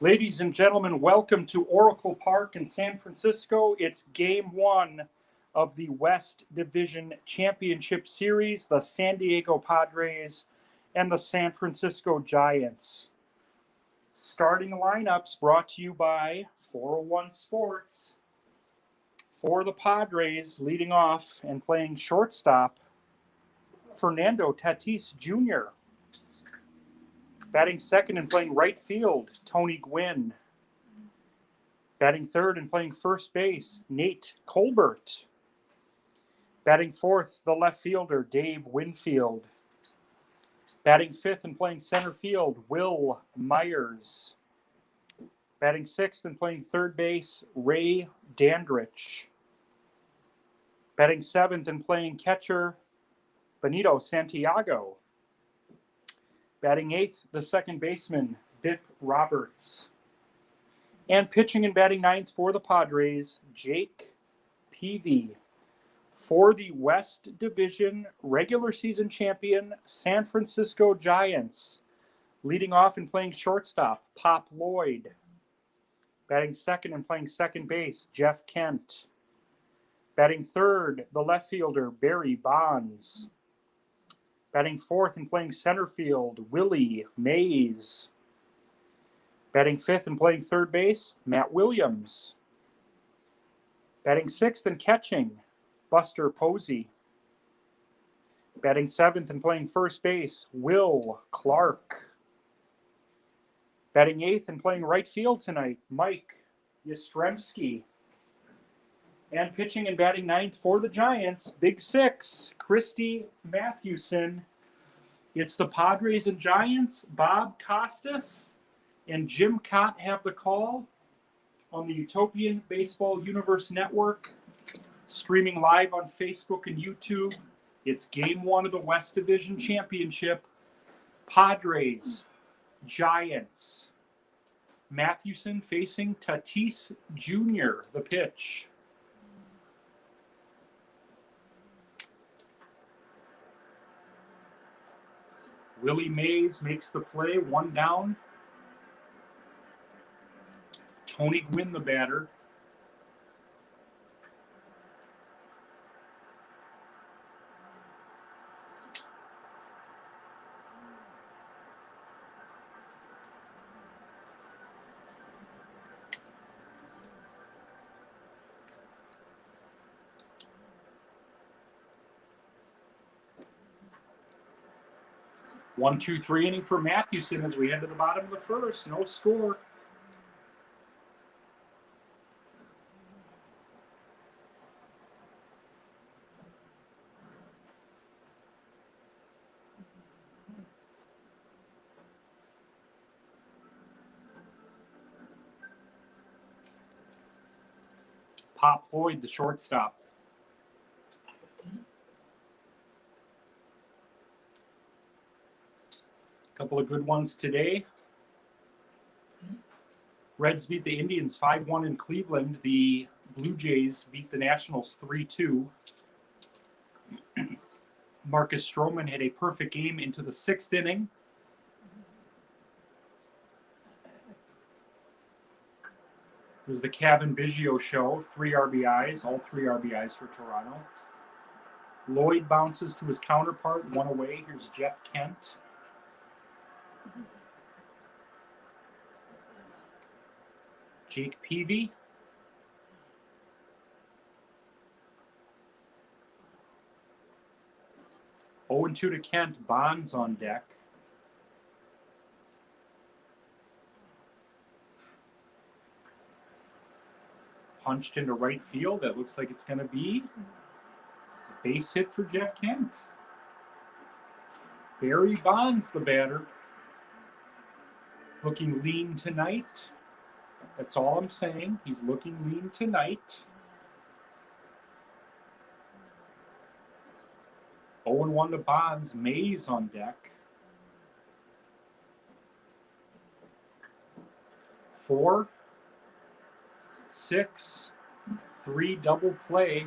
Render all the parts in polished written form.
Ladies and gentlemen, welcome to Oracle Park in San Francisco. It's game one of the West Division Championship Series, the San Diego Padres and the San Francisco Giants. Starting lineups brought to you by 401 Sports. For the Padres, leading off and playing shortstop, Fernando Tatis Jr. Batting second and playing right field, Tony Gwynn. Batting third and playing first base, Nate Colbert. Batting fourth, the left fielder, Dave Winfield. Batting fifth and playing center field, Will Myers. Batting sixth and playing third base, Ray Dandridge. Batting seventh and playing catcher, Benito Santiago. Batting eighth, the second baseman, Bip Roberts. And pitching and batting ninth for the Padres, Jake Peavy. For the West Division regular season champion, San Francisco Giants. Leading off and playing shortstop, Pop Lloyd. Batting second and playing second base, Jeff Kent. Batting third, the left fielder, Barry Bonds. Batting fourth and playing center field, Willie Mays. Batting fifth and playing third base, Matt Williams. Batting sixth and catching, Buster Posey. Batting seventh and playing first base, Will Clark. Batting eighth and playing right field tonight, Mike Yastrzemski. And pitching and batting ninth for the Giants, Big Six, Christy Mathewson. It's the Padres and Giants. Bob Costas and Jim Kaat have the call on the Utopian Baseball Universe Network, streaming live on Facebook and YouTube. It's game one of the West Division Championship. Padres, Giants. Mathewson facing Tatis Jr., the pitch. Willie Mays makes the play, one down. Tony Gwynn, the batter. One, two, three inning for Mathewson as we head to the bottom of the first. No score. Pop Lloyd, the shortstop. Couple of good ones today. Reds beat the Indians 5-1 in Cleveland. The Blue Jays beat the Nationals 3-2. Marcus Stroman had a perfect game into the sixth inning. It was the Kevin Biggio show, 3 RBIs, all 3 RBIs for Toronto. Lloyd bounces to his counterpart, one away. Here's Jeff Kent. Jake Peavy. Oh, 0-2 to Kent. Bonds on deck. Punched into right field. That looks like it's going to be a base hit for Jeff Kent. Barry Bonds, the batter. Looking lean tonight. That's all I'm saying. He's looking lean tonight. 0-1 to Bonds. Mays on deck. 4, 6, 3 double play.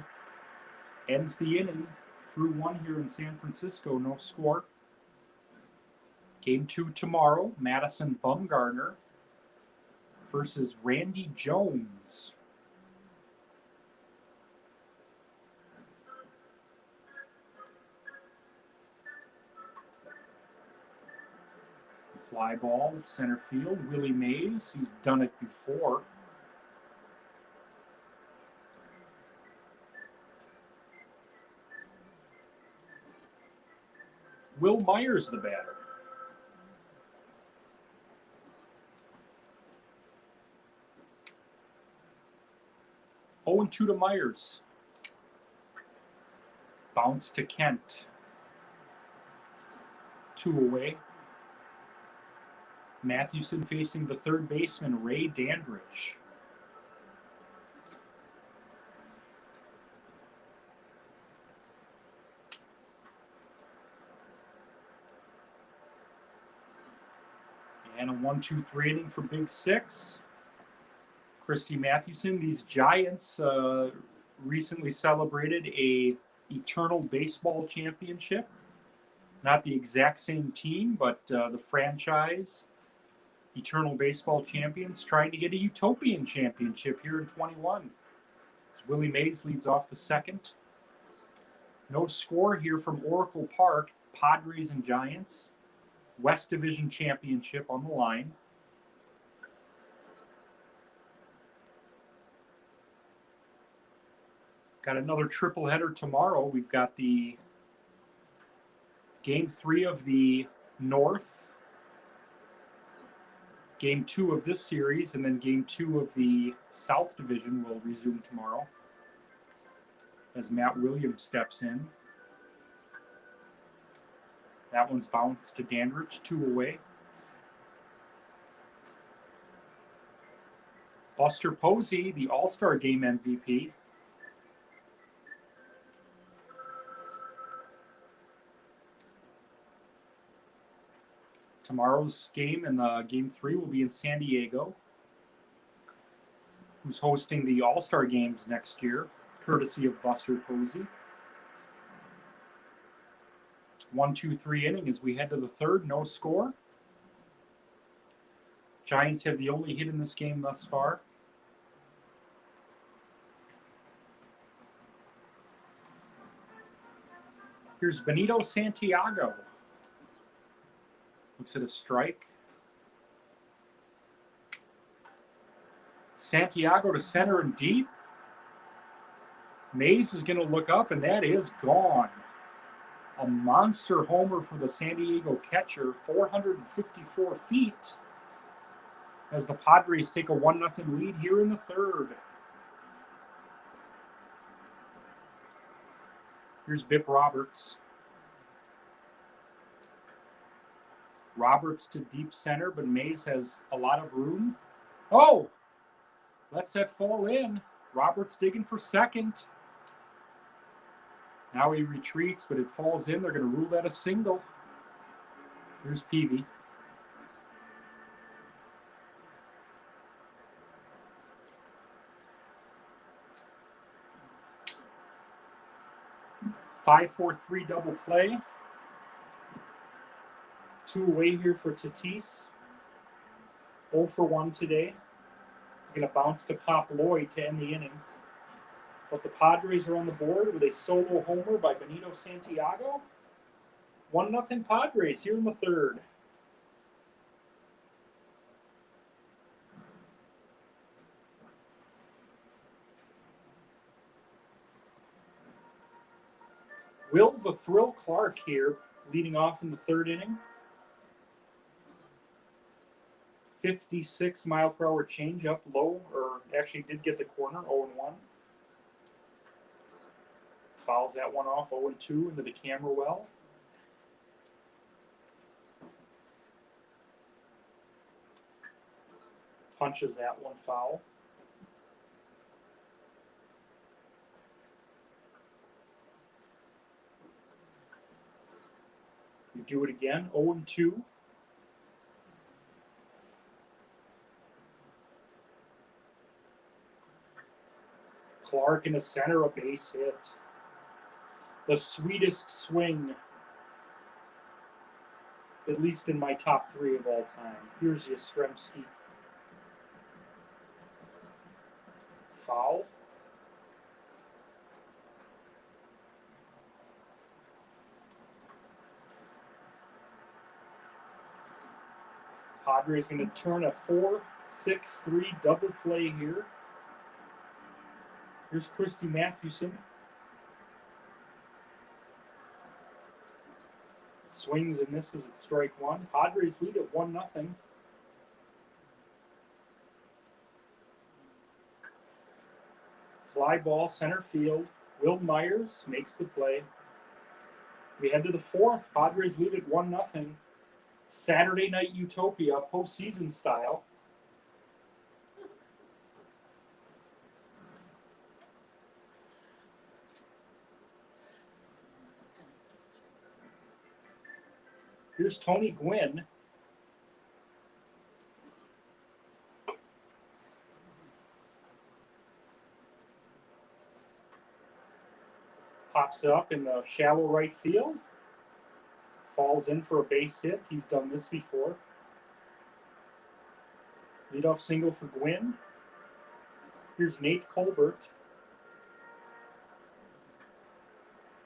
Ends the inning. Through 1 here in San Francisco. No score. Game 2 tomorrow. Madison Bumgarner versus Randy Jones. Fly ball at center field. Willie Mays, he's done it before. Will Myers, the batter. Oh, 0-2 to Myers. Bounce to Kent. 2 away. Mathewson facing the third baseman, Ray Dandridge. And a 1-2-3 inning for Big Six. Christy Mathewson. These Giants recently celebrated a Eternal Baseball Championship. Not the exact same team, but the franchise Eternal Baseball Champions trying to get a Utopian Championship here in 21. As Willie Mays leads off the second. No score here from Oracle Park. Padres and Giants. West Division Championship on the line. Got another triple header tomorrow. We've got the Game 3 of the North, Game 2 of this series, and then Game 2 of the South Division will resume tomorrow as Matt Williams steps in. That one's bounced to Dandridge, 2 away. Buster Posey, the All-Star Game MVP. Tomorrow's game in Game 3 will be in San Diego. Who's hosting the All-Star Games next year, courtesy of Buster Posey. 1-2-3 inning as we head to the third, no score. Giants have the only hit in this game thus far. Here's Benito Santiago. Looks at a strike. Santiago to center and deep. Mays is going to look up, and that is gone. A monster homer for the San Diego catcher, 454 feet, as the Padres take a 1-0 lead here in the third. Here's Bip Roberts. Roberts to deep center, but Mays has a lot of room. Oh! Lets that fall in. Roberts digging for second. Now he retreats, but it falls in. They're going to rule that a single. Here's Peavy. Five, 4-3 double play. 2 away here for Tatis. 0 for 1 today. Going to bounce to Pop Lloyd to end the inning. But the Padres are on the board with a solo homer by Benito Santiago. 1-0 Padres here in the third. Will the Thrill Clark here leading off in the third inning. 56 mile per hour change up low, or actually did get the corner, 0-1. Fouls that one off, 0-2 into the camera well. Punches that one foul. You do it again, 0-2. Clark in the center, a base hit. The sweetest swing, at least in my top 3 of all time. Here's Yastrzemski. Foul. Padres going to turn a 4-6-3 double play here. Here's Christy Mathewson. Swings and misses at strike one. Padres lead at 1-0. Fly ball center field. Will Myers makes the play. We head to the fourth. Padres lead at 1-0. Saturday Night Utopia, postseason style. Here's Tony Gwynn. Pops it up in the shallow right field. Falls in for a base hit. He's done this before. Leadoff single for Gwynn. Here's Nate Colbert.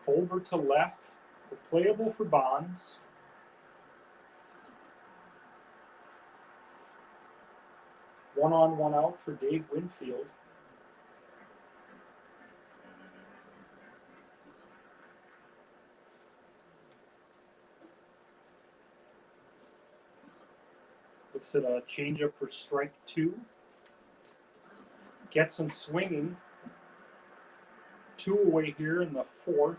Colbert to left. Playable for Bonds. One on, one out for Dave Winfield. Looks at a changeup for strike two. Gets him swinging. 2 away here in the fourth.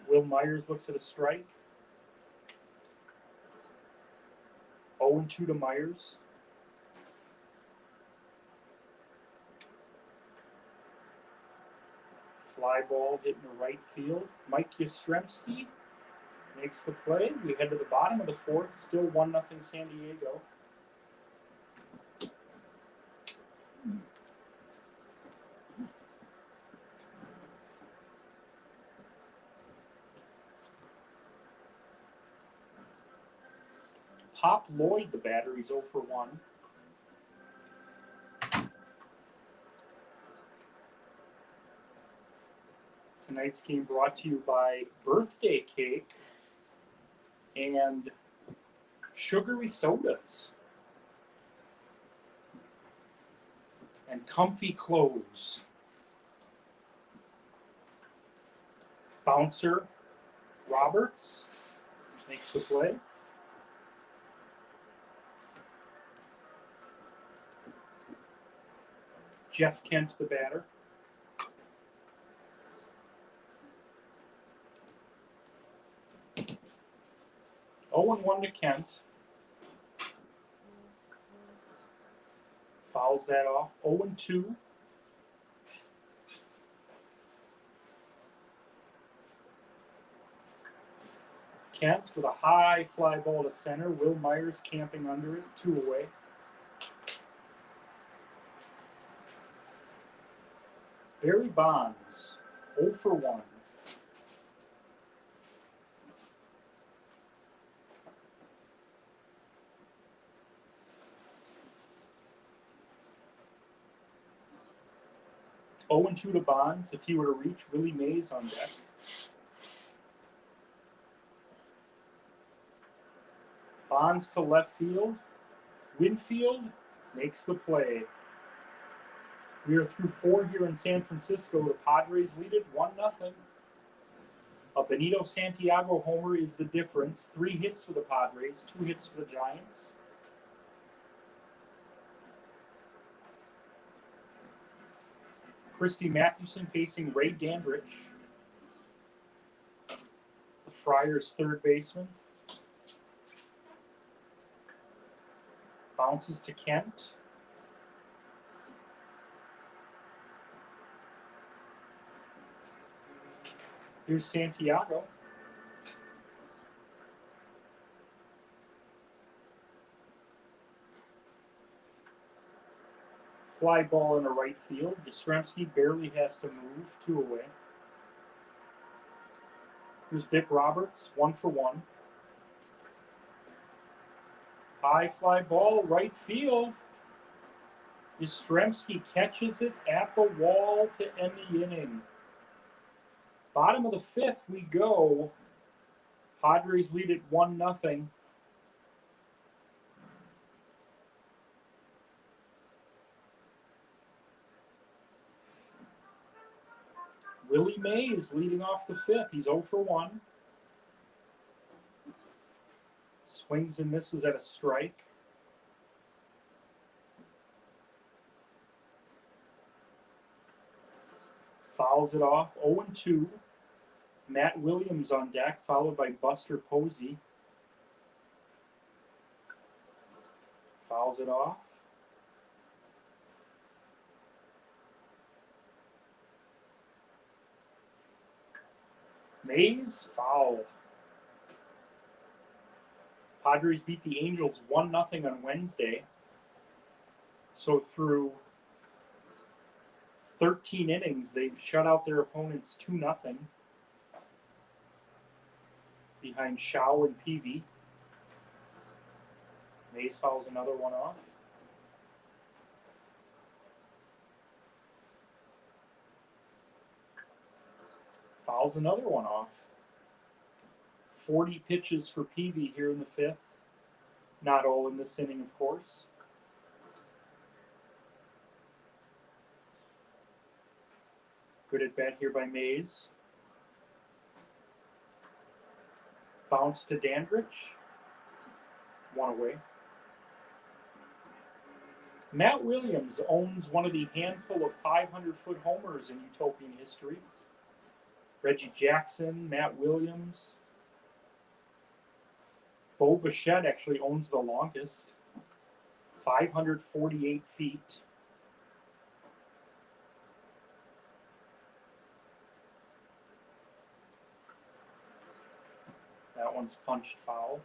Will Myers looks at a strike. 0-2 to Myers. Fly ball hitting the right field. Mike Yastrzemski makes the play. We head to the bottom of the fourth. Still 1-0 San Diego. Pop Lloyd, the batter. He's 0 for 1. Tonight's game brought to you by Birthday Cake and sugary sodas and comfy clothes. Bouncer Roberts makes the play. Jeff Kent, the batter. Oh, and 1 to Kent. Fouls that off. 0-2. Kent with a high fly ball to center. Will Myers camping under it. 2 away. Barry Bonds, 0 for 1. Oh and 2 to Bonds. If he were to reach, Willie Mays on deck. Bonds to left field. Winfield makes the play. We are through 4 here in San Francisco. The Padres lead it 1-0. A Benito Santiago homer is the difference. 3 hits for the Padres, 2 hits for the Giants. Christy Mathewson facing Ray Dandridge. The Friars' third baseman. Bounces to Kent. Here's Santiago. Fly ball in the right field. Yastrzemski barely has to move. 2 away. Here's Bick Roberts, 1 for 1. High fly ball, right field. Yastrzemski catches it at the wall to end the inning. Bottom of the fifth we go. Padres lead it 1-0. Willie Mays leading off the fifth. He's 0 for 1. Swings and misses at a strike. Fouls it off. 0-2. Matt Williams on deck, followed by Buster Posey. Fouls it off. Mays, foul. Padres beat the Angels 1-0 on Wednesday. So through 13 innings, they've shut out their opponents 2-0 behind Shaw and Peavy. Mays fouls another one off. Fouls another one off. 40 pitches for Peavy here in the fifth. Not all in this inning, of course. Good at bat here by Mays. Bounce to Dandridge. One away. Matt Williams owns one of the handful of 500-foot homers in Utopian history. Reggie Jackson, Matt Williams. Bo Bichette actually owns the longest. 548 feet. That one's punched foul.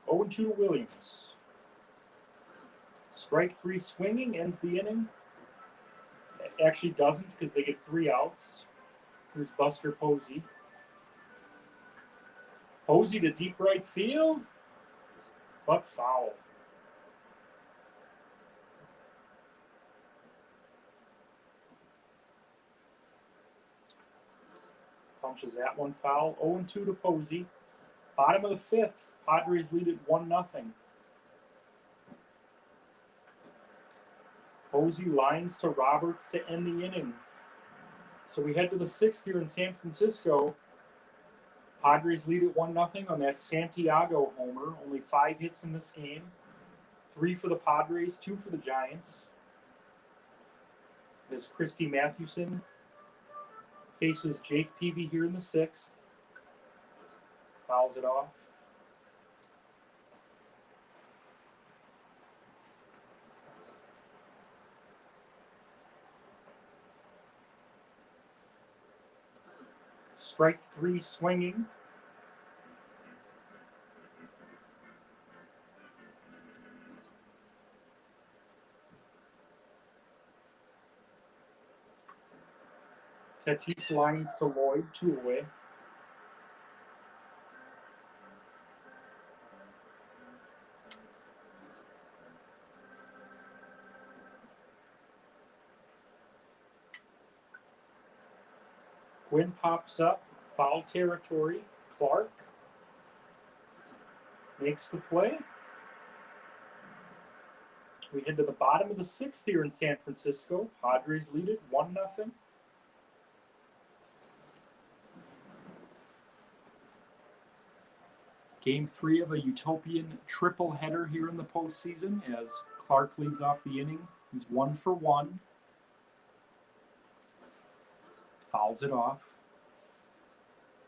0-2 to Williams. Strike three swinging ends the inning. It actually doesn't because they get 3 outs. Here's Buster Posey. Posey to deep right field, but foul. Punches that one foul. 0-2 to Posey. Bottom of the fifth, Padres lead it 1-0. Posey lines to Roberts to end the inning. So we head to the sixth here in San Francisco. Padres lead it 1-0 on that Santiago homer. Only 5 hits in this game. 3 for the Padres, 2 for the Giants. As Christy Mathewson faces Jake Peavy here in the sixth. Fouls it off. Strike three swinging. Tatis lines to Lloyd, 2 away. Gwynn pops up, foul territory. Clark makes the play. We head to the bottom of the sixth here in San Francisco. Padres lead it 1-0. Game 3 of a Utopian triple header here in the postseason as Clark leads off the inning. He's 1 for 1. Fouls it off.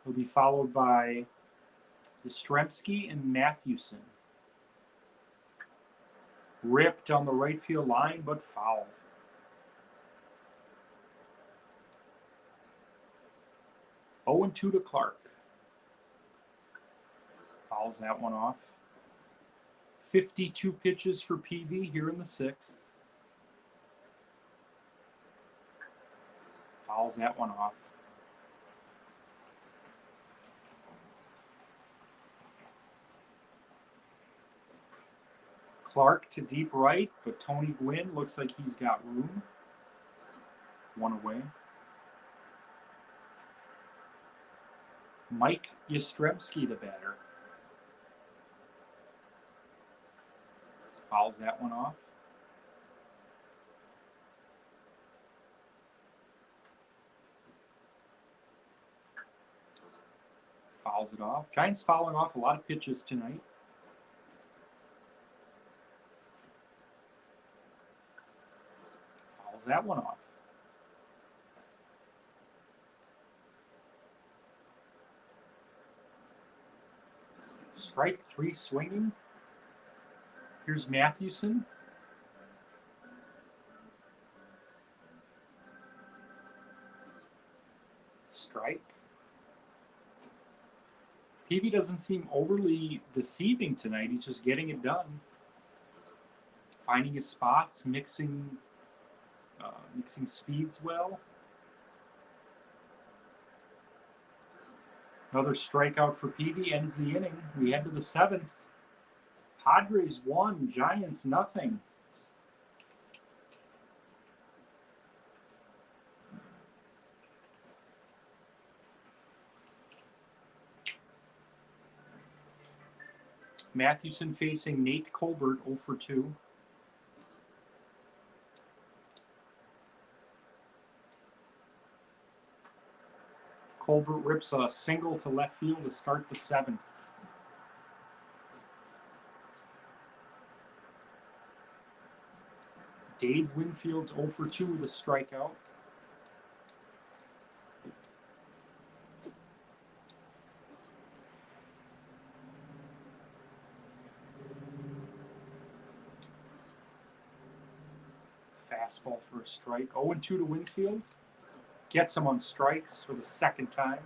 He'll be followed by Yastrzemski and Mathewson. Ripped on the right field line, but foul. Oh, 0-2 to Clark. Fouls that one off. 52 pitches for Peavy here in the sixth. Fouls that one off. Clark to deep right, but Tony Gwynn looks like he's got room. One away. Mike Yastrzemski, the batter. Fouls that one off. Fouls it off. Giants fouling off a lot of pitches tonight. Fouls that one off. Strike 3 swinging. Here's Mathewson. Strike. Peavy doesn't seem overly deceiving tonight. He's just getting it done. Finding his spots, mixing speeds well. Another strikeout for Peavy ends the inning. We head to the 7th. Padres 1, Giants nothing. Mathewson facing Nate Colbert, 0 for 2. Colbert rips a single to left field to start the 7th. Dave Winfield's 0 for 2 with a strikeout. Fastball for a strike. 0-2 to Winfield. Gets him on strikes for the 2nd time.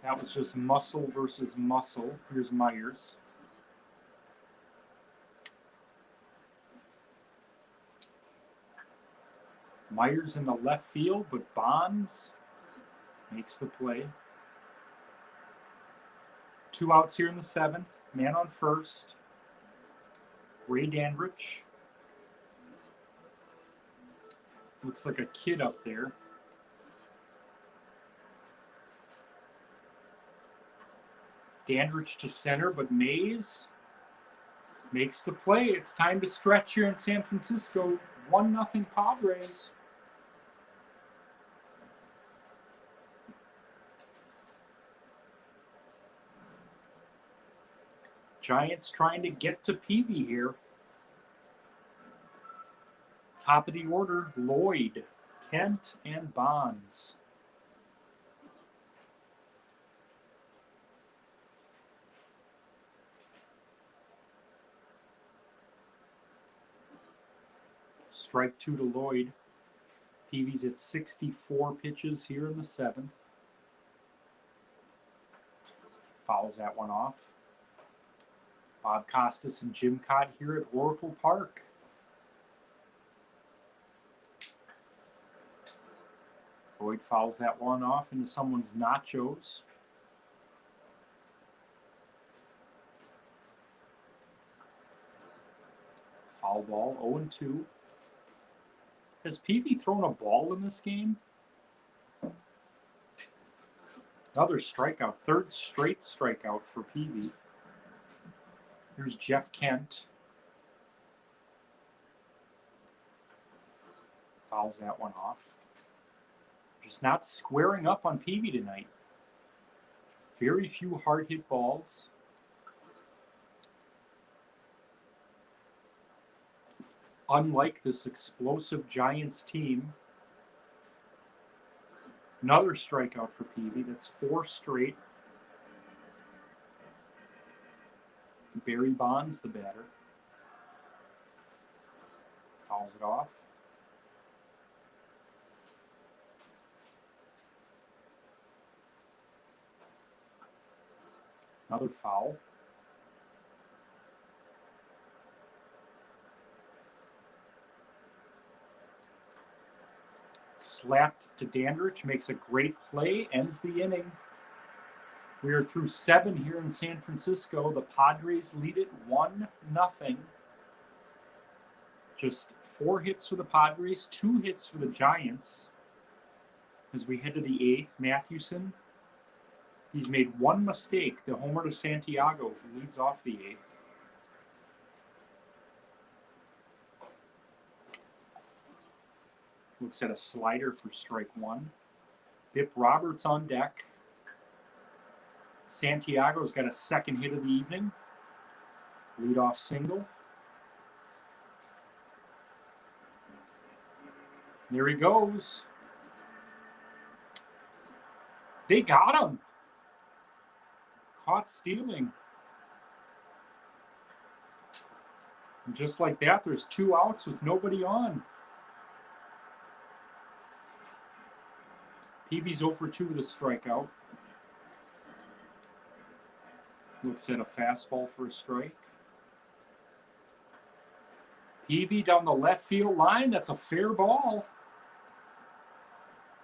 That was just muscle versus muscle. Here's Myers. Myers in the left field, but Bonds makes the play. 2 outs here in the 7th. Man on first. Ray Dandridge. Looks like a kid up there. Dandridge to center, but Mays makes the play. It's time to stretch here in San Francisco. 1-0 Padres. Giants trying to get to Peavy here. Top of the order, Lloyd, Kent, and Bonds. Strike 2 to Lloyd. Peavy's at 64 pitches here in the 7th. Fouls that one off. Bob Costas and Jim Kaat here at Oracle Park. Lloyd fouls that one off into someone's nachos. Foul ball, 0-2. Has Peavy thrown a ball in this game? Another strikeout, 3rd straight strikeout for Peavy. Here's Jeff Kent. Fouls that one off. Just not squaring up on Peavy tonight. Very few hard hit balls. Unlike this explosive Giants team. Another strikeout for Peavy. That's 4 straight. Barry Bonds, the batter. Fouls it off. Another foul. Slapped to Dandridge, makes a great play, ends the inning. We are through 7 here in San Francisco. The Padres lead it 1-0. Just 4 hits for the Padres, 2 hits for the Giants. As we head to the 8th, Mathewson, he's made 1 mistake. The homer to Santiago, who leads off the 8th. Looks at a slider for strike 1. Bip Roberts on deck. Santiago's got a second hit of the evening. Leadoff single. There he goes. They got him. Caught stealing. And just like that, there's 2 outs with nobody on. Peavy's 0 for 2 with a strikeout. Looks at a fastball for a strike. Peavy down the left field line. That's a fair ball.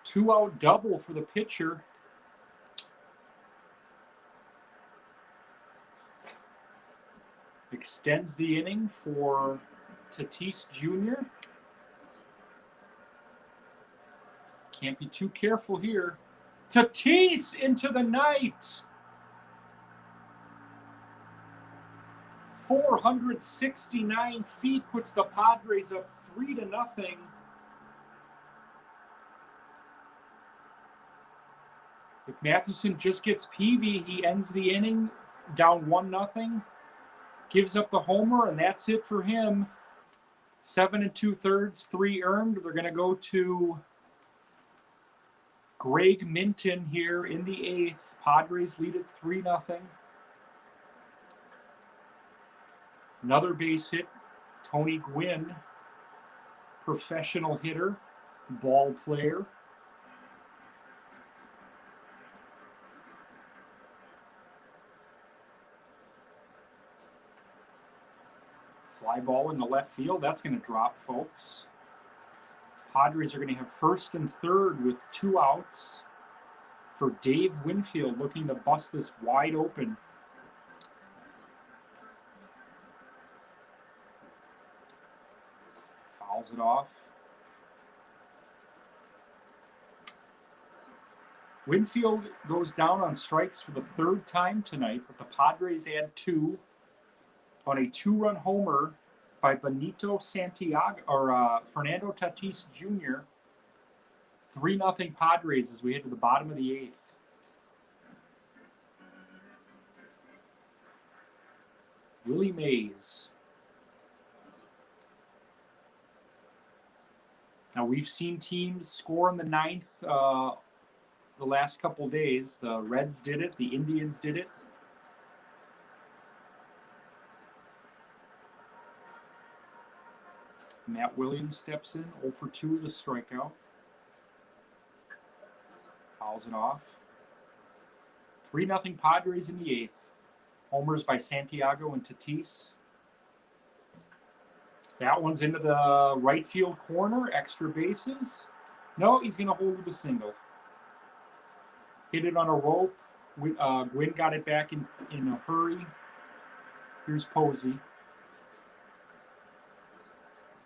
2-out double for the pitcher. Extends the inning for Tatis Jr. Can't be too careful here. Tatis into the night. 469 feet puts the Padres up 3-0. If Mathewson just gets Peavy, he ends the inning down 1-0. Gives up the homer, and that's it for him. 7 2/3, 3 earned. They're going to go to Greg Minton here in the 8th. Padres lead it 3-0. Another base hit. Tony Gwynn, professional hitter, ball player. Fly ball in the left field. That's going to drop, folks. Padres are going to have first and third with 2 outs for Dave Winfield, looking to bust this wide open. Fouls it off. Winfield goes down on strikes for the 3rd time tonight, but the Padres add 2 on a 2-run homer by Benito Santiago, or Fernando Tatis Jr. 3-0 Padres as we head to the bottom of the 8th. Willie Mays. Now we've seen teams score in the 9th the last couple days. The Reds did it. The Indians did it. Matt Williams steps in, 0 for 2 with a strikeout. Fouls it off. 3-0 Padres in the 8th. Homers by Santiago and Tatis. That one's into the right field corner, extra bases. No, he's going to hold with a single. Hit it on a rope. Gwynn got it back in a hurry. Here's Posey.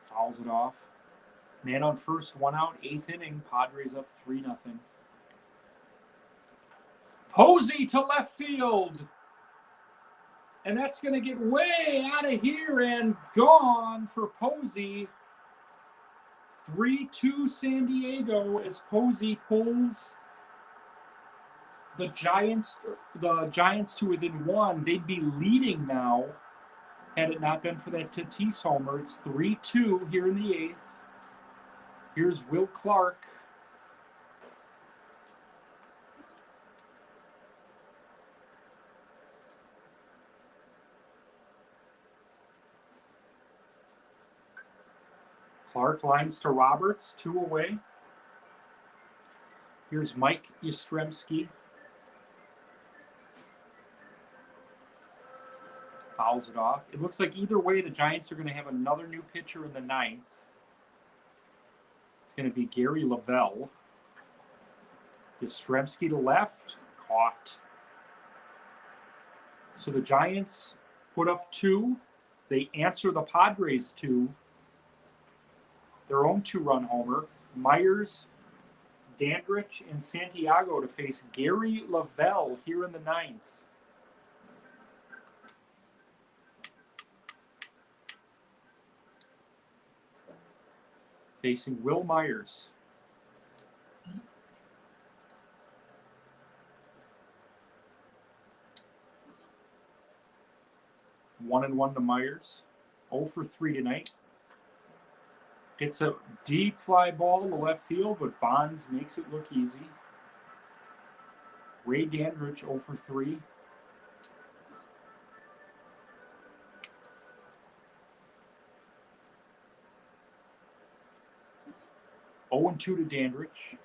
Fouls it off. Man on first, 1 out, 8th inning. Padres up 3-0. Posey to left field. And that's going to get way out of here and gone for Posey. 3-2 San Diego as Posey pulls the Giants to within 1. They'd be leading now had it not been for that Tatis homer. It's 3-2 here in the 8th. Here's Will Clark. Clark lines to Roberts, 2 away. Here's Mike Yastrzemski. Fouls it off. It looks like either way, the Giants are going to have another new pitcher in the 9th. It's going to be Gary Lavelle. Yastrzemski to left. Caught. So the Giants put up 2. They answer the Padres 2. Their own 2-run homer. Myers, Dandridge, and Santiago to face Gary Lavelle here in the 9th. Facing Will Myers. One and 1 to Myers. 0 for 3 tonight. It's a deep fly ball to left field, but Bonds makes it look easy. Ray Dandridge 0 for 3. Oh and 2 to Dandridge.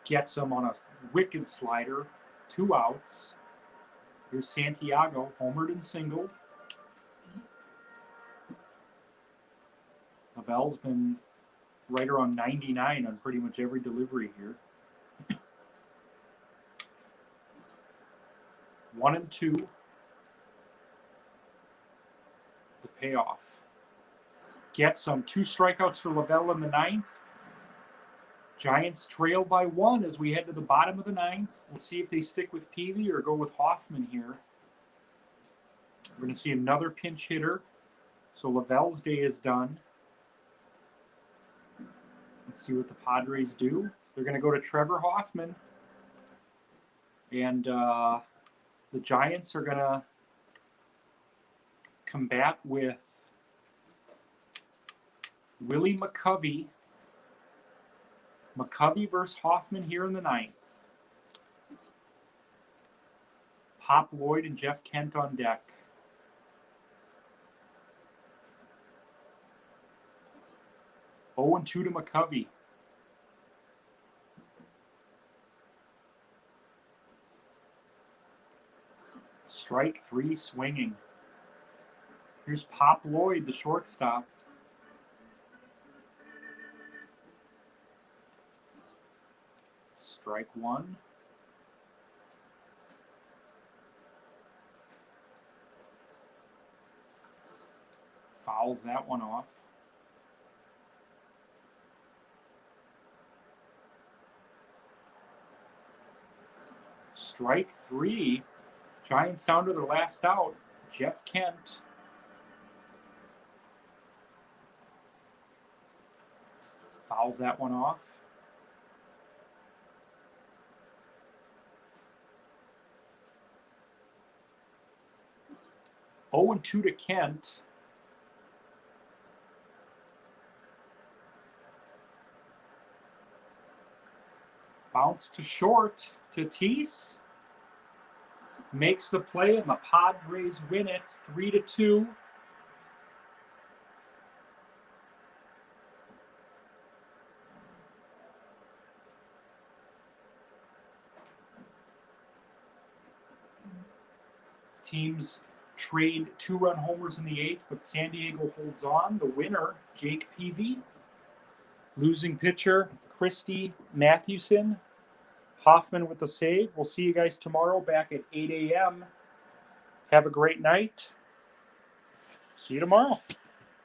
Gets him on a wicked slider. 2 outs. Here's Santiago, homered and singled. Lavelle's been right around 99 on pretty much every delivery here. 1 and 2. The payoff. Gets some 2 strikeouts for Lavelle in the 9th. Giants trail by 1 as we head to the bottom of the 9th. We'll see if they stick with Peavy or go with Hoffman here. We're going to see another pinch hitter. So Lavelle's day is done. Let's see what the Padres do. They're going to go to Trevor Hoffman. And the Giants are going to combat with Willie McCovey. McCovey versus Hoffman here in the 9th. Pop Lloyd and Jeff Kent on deck. Oh and 2 to McCovey. Strike 3 swinging. Here's Pop Lloyd, the shortstop. Strike 1. Fouls that one off. Strike 3. Giants down to their last out. Jeff Kent. Fouls that one off. Oh and 2 to Kent. Bounce to short. Tatis makes the play, and the Padres win it 3-2. Teams trade 2-run homers in the 8th, but San Diego holds on. The winner, Jake Peavy. Losing pitcher, Christy, Mathewson. Hoffman with the save. We'll see you guys tomorrow back at 8 a.m. Have a great night. See you tomorrow.